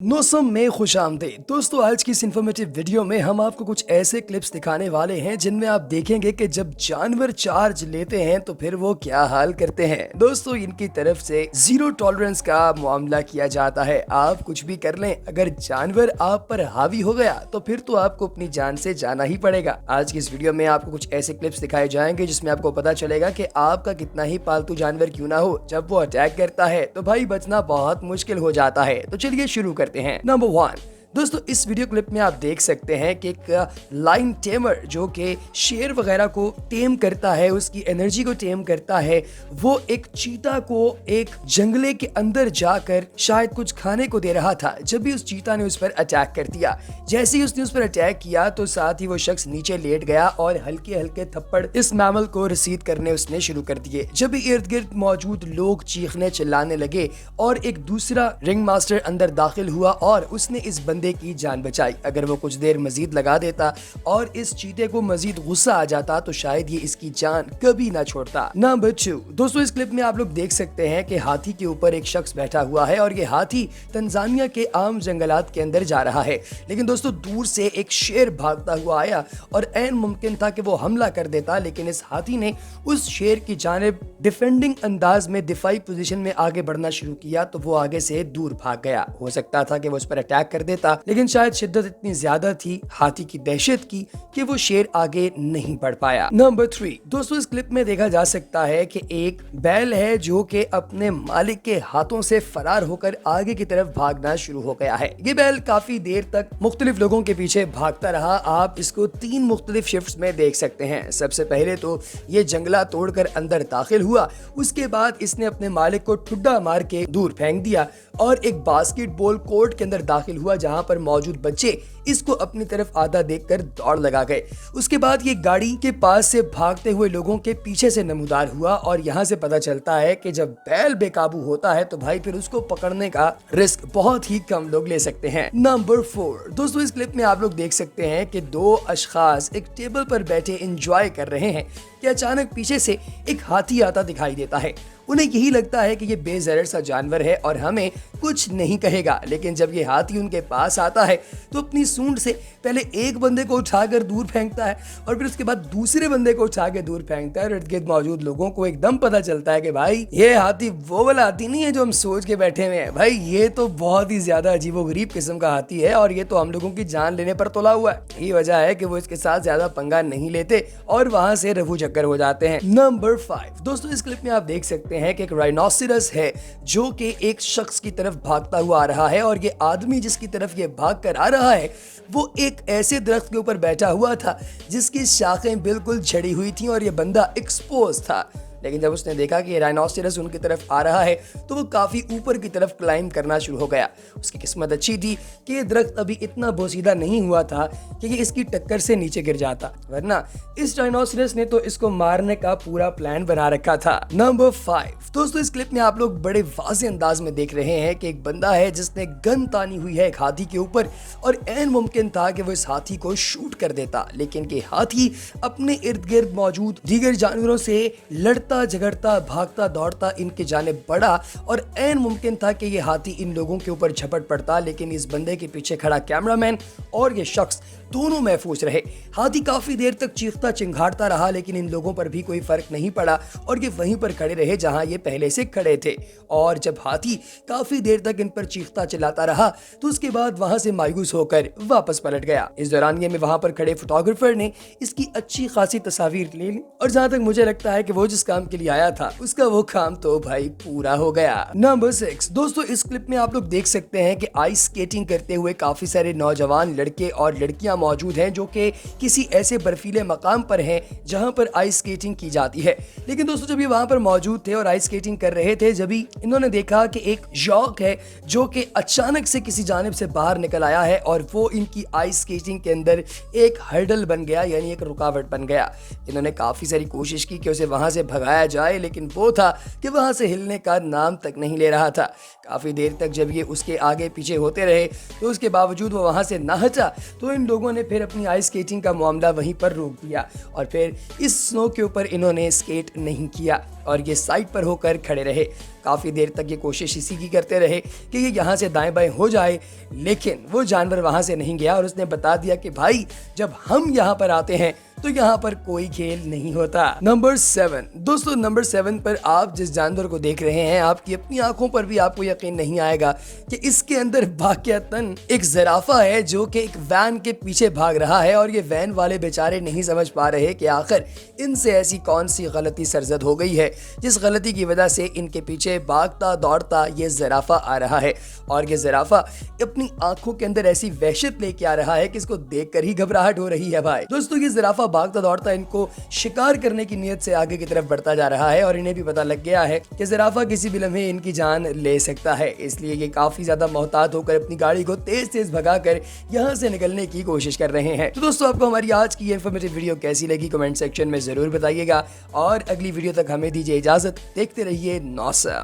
मौसम में खुश आमदीद दोस्तों। आज की इस इन्फॉर्मेटिव वीडियो में हम आपको कुछ ऐसे क्लिप्स दिखाने वाले हैं जिनमें आप देखेंगे कि जब जानवर चार्ज लेते हैं तो फिर वो क्या हाल करते हैं। दोस्तों, इनकी तरफ से जीरो टॉलरेंस का मामला किया जाता है। आप कुछ भी कर लें, अगर जानवर आप पर हावी हो गया तो फिर तो आपको अपनी जान से जाना ही पड़ेगा। आज की इस वीडियो में आपको कुछ ऐसे क्लिप्स दिखाए जाएंगे जिसमें आपको पता चलेगा कि आपका कितना ही पालतू जानवर क्यों ना हो, जब वो अटैक करता है तो भाई बचना बहुत मुश्किल हो जाता है। तो चलिए शुरू करते हैं। नंबर 1 दोस्तों, इस वीडियो क्लिप में आप देख सकते हैं कि एक लाइन टेमर जो कि शेर वगैरह को टेम करता है, उसकी एनर्जी को टेम करता है, वो एक चीता को एक जंगले के अंदर जाकर शायद कुछ खाने को दे रहा था। जब भी उस चीता ने उस पर अटैक कर दिया, जैसे ही उसने उस पर अटैक किया तो साथ ही वो शख्स नीचे लेट गया और हल्के हल्के थप्पड़ इस मैमल को रिसीव करने उसने शुरू कर दिए। जब भी इर्द गिर्द मौजूद लोग चीखने चिल्लाने लगे और एक दूसरा रिंग मास्टर अंदर दाखिल हुआ और उसने इस बंदे की जान बचाई। अगर वो कुछ देर मजीद लगा देता और इस चीते को मजीद गुस्सा आ जाता तो शायद ये इसकी जान कभी ना छोड़ता। नंबर 2 दोस्तों, इस क्लिप में आप लोग देख सकते हैं कि हाथी के ऊपर एक शख्स बैठा हुआ है और ये हाथी तंजानिया के आम जंगलात के अंदर जा रहा है। लेकिन दोस्तों, दूर से एक शेर भागता हुआ आया और ऐन मुमकिन था कि वो हमला कर देता, लेकिन इस हाथी ने उस शेर की जानिब डिफेंडिंग अंदाज में दिफाई पोजीशन में आगे बढ़ना शुरू किया तो वो आगे से दूर भाग गया। हो सकता था कि वो उस पर अटैक कर देता, लेकिन शायद शिद्दत इतनी ज्यादा थी हाथी की दहशत की कि वो शेर आगे नहीं बढ़ पाया। नंबर 3 दोस्तों, इस क्लिप में देखा जा सकता है कि एक बैल है जो कि अपने मालिक के हाथों से फरार होकर आगे की तरफ भागना शुरू हो गया है। ये बैल काफी देर तक मुख्तलिफ लोगों के पीछे भागता रहा। आप इसको 3 मुख्तलिफ शिफ्ट्स में देख सकते हैं। सबसे पहले तो ये जंगला तोड़कर अंदर दाखिल हुआ, उसके बाद इसने अपने मालिक को ठुड्डा मार के दूर फेंक दिया और एक बास्केटबॉल कोर्ट के अंदर दाखिल हुआ जहां पर मौजूद बच्चे इसको अपनी तरफ आधा देखकर दौड़ लगा गए। उसके बाद ये गाड़ी के पास से भागते हुए लोगों के पीछे से नमूदार हुआ और यहाँ से पता चलता है कि जब बैल बेकाबू होता है तो भाई फिर उसको पकड़ने का रिस्क बहुत ही कम लोग ले सकते हैं। नंबर 4 दोस्तों, इस क्लिप में आप लोग देख सकते हैं कि 2 अशखास एक टेबल पर बैठे एंजॉय कर रहे हैं कि अचानक पीछे से एक हाथी आता दिखाई देता है। उन्हें यही लगता है कि ये बेज़रर सा जानवर है और हमें कुछ नहीं कहेगा, लेकिन जब ये हाथी उनके पास आता है तो अपनी सूंड से पहले एक बंदे को उठाकर दूर फेंकता है और फिर उसके बाद दूसरे बंदे को उठा के दूर फेंकता है। इर्द गिर्द मौजूद लोगों को एकदम पता चलता है कि भाई ये हाथी वो वाला हाथी नहीं है जो हम सोच के बैठे हुए हैं। भाई ये तो बहुत ही ज्यादा अजीबोगरीब किस्म का हाथी है और ये तो हम लोगों की जान लेने पर तुला हुआ है। यही वजह है कि वो इसके साथ ज्यादा पंगा नहीं लेते और वहां से रफू चक्कर हो जाते हैं। नंबर 5 दोस्तों, इस क्लिप में आप देख सकते हैं कि एक राइनोसेरस है जो कि एक शख्स की तरफ भागता हुआ आ रहा है और ये आदमी जिसकी तरफ ये भाग कर आ रहा है वो एक ऐसे दरख्त के ऊपर बैठा हुआ था जिसकी शाखें बिल्कुल झड़ी हुई थी और ये बंदा एक्सपोज था। लेकिन जब उसने देखा कि राइनोसेरस उनकी तरफ आ रहा है तो वो काफी ऊपर की तरफ क्लाइंब करना शुरू हो गया। उसकी किस्मत अच्छी थी कि ये दरख्त अभी इतना बोसीदा नहीं हुआ था कि ये इसकी टक्कर से नीचे गिर जाता, वरना इस राइनोसेरस ने तो इसको मारने का पूरा प्लान बना रखा था। नंबर 5 दोस्तों, इस क्लिप में आप लोग बड़े वाज़े अंदाज में देख रहे हैं कि एक बंदा है जिसने गन तानी हुई है एक हाथी के ऊपर और ऐन मुमकिन था कि वो इस हाथी को शूट कर देता, लेकिन ये हाथी अपने इर्द गिर्द मौजूद दीगर जानवरों से लड़ता झगड़ता भागता दौड़ता इनके जानिब बढ़ा और ऐन मुमकिन था कि ये हाथी इन लोगों के ऊपर झपट पड़ता, लेकिन इस बंदे के पीछे खड़ा कैमरामैन और ये शख्स दोनों महफूज रहे। हाथी काफी देर तक चीखता चिंघाड़ता रहा, लेकिन इन लोगों पर भी कोई फर्क नहीं पड़ा और ये वहीं पर खड़े रहे जहां ये पहले से खड़े थे। और जब हाथी काफी देर तक इन पर चीखता चिल्लाता रहा तो उसके बाद वहां से मायूस होकर वापस पलट गया। इस दौरान ये में वहां पर खड़े फोटोग्राफर ने इसकी अच्छी खासी तस्वीर ले ली और जहां तक मुझे लगता है कि वो जिस काम के लिए आया था उसका वो काम तो भाई पूरा हो गया। नंबर 6 दोस्तों, इस क्लिप में आप लोग देख सकते हैं कि आइस स्केटिंग करते हुए काफी सारे नौजवान लड़के और लड़कियां मौजूद हैं जो कि किसी ऐसे बर्फीले मकाम पर हैं जहां पर आइस स्केटिंग की जाती है। लेकिन दोस्तों, जब ये वहां पर मौजूद थे और आइस स्केटिंग कर रहे थे, जब इन्होंने देखा कि एक जॉक है जो कि अचानक से किसी जानिब से बाहर निकल आया है और वो इनकी आइस स्केटिंग के अंदर एक हर्डल बन गया, यानी एक रुकावट बन गया। इन्होंने काफी सारी कोशिश की कि उसे वहां से भगा उड़ाया जाए, लेकिन वो था कि वहां से हिलने का नाम तक नहीं ले रहा था। काफी देर तक जब ये उसके आगे पीछे होते रहे तो उसके बावजूद वो वहां से ना हटा, तो इन लोगों ने फिर अपनी आइस स्केटिंग का मामला वहीं पर रोक दिया और फिर इस स्नो के ऊपर इन्होंने स्केट नहीं किया और ये साइड पर होकर खड़े रहे। काफ़ी देर तक ये कोशिश इसी की करते रहे कि ये यहाँ से दाएं बाएं हो जाए, लेकिन वो जानवर वहाँ से नहीं गया और उसने बता दिया कि भाई जब हम यहाँ पर आते हैं तो यहाँ पर कोई खेल नहीं होता। नंबर 7 दोस्तों, नंबर 7 पर आप जिस जानवर को देख रहे हैं, आपकी अपनी आंखों पर भी आपको यकीन नहीं आएगा कि इसके अंदर वाकयातन एक ज़राफ़ा है जो कि एक वैन के पीछे भाग रहा है और ये वैन वाले बेचारे नहीं समझ पा रहे कि आखिर इनसे ऐसी कौन सी गलती सरजद हो गई है जिस गलती की वजह से इनके पीछे भागता दौड़ता ये ज़राफ़ा आ रहा है। और ये ज़राफ़ा अपनी आंखों के अंदर ऐसी वहशत लेके आ रहा है कि इसको देखकर ही घबराहट हो रही है। भाई दोस्तों, ये ज़राफ़ा भागता दौड़ता इनको शिकार करने की नीयत से आगे की तरफ बढ़ता जा रहा है और इन्हें भी पता लग गया है कि ज़राफ़ा किसी भी लम्हे इनकी जान ले सकता है, इसलिए ये काफ़ी ज़्यादा मोहतात होकर अपनी गाड़ी को तेज तेज भगाकर यहाँ से निकलने की कोशिश कर रहे हैं। तो दोस्तों, आपको हमारी आज की इन्फॉर्मेटिव वीडियो कैसी लगी कमेंट सेक्शन में ज़रूर बताइएगा और अगली वीडियो तक हमें दीजिए इजाज़त। देखते रहिए नौसा।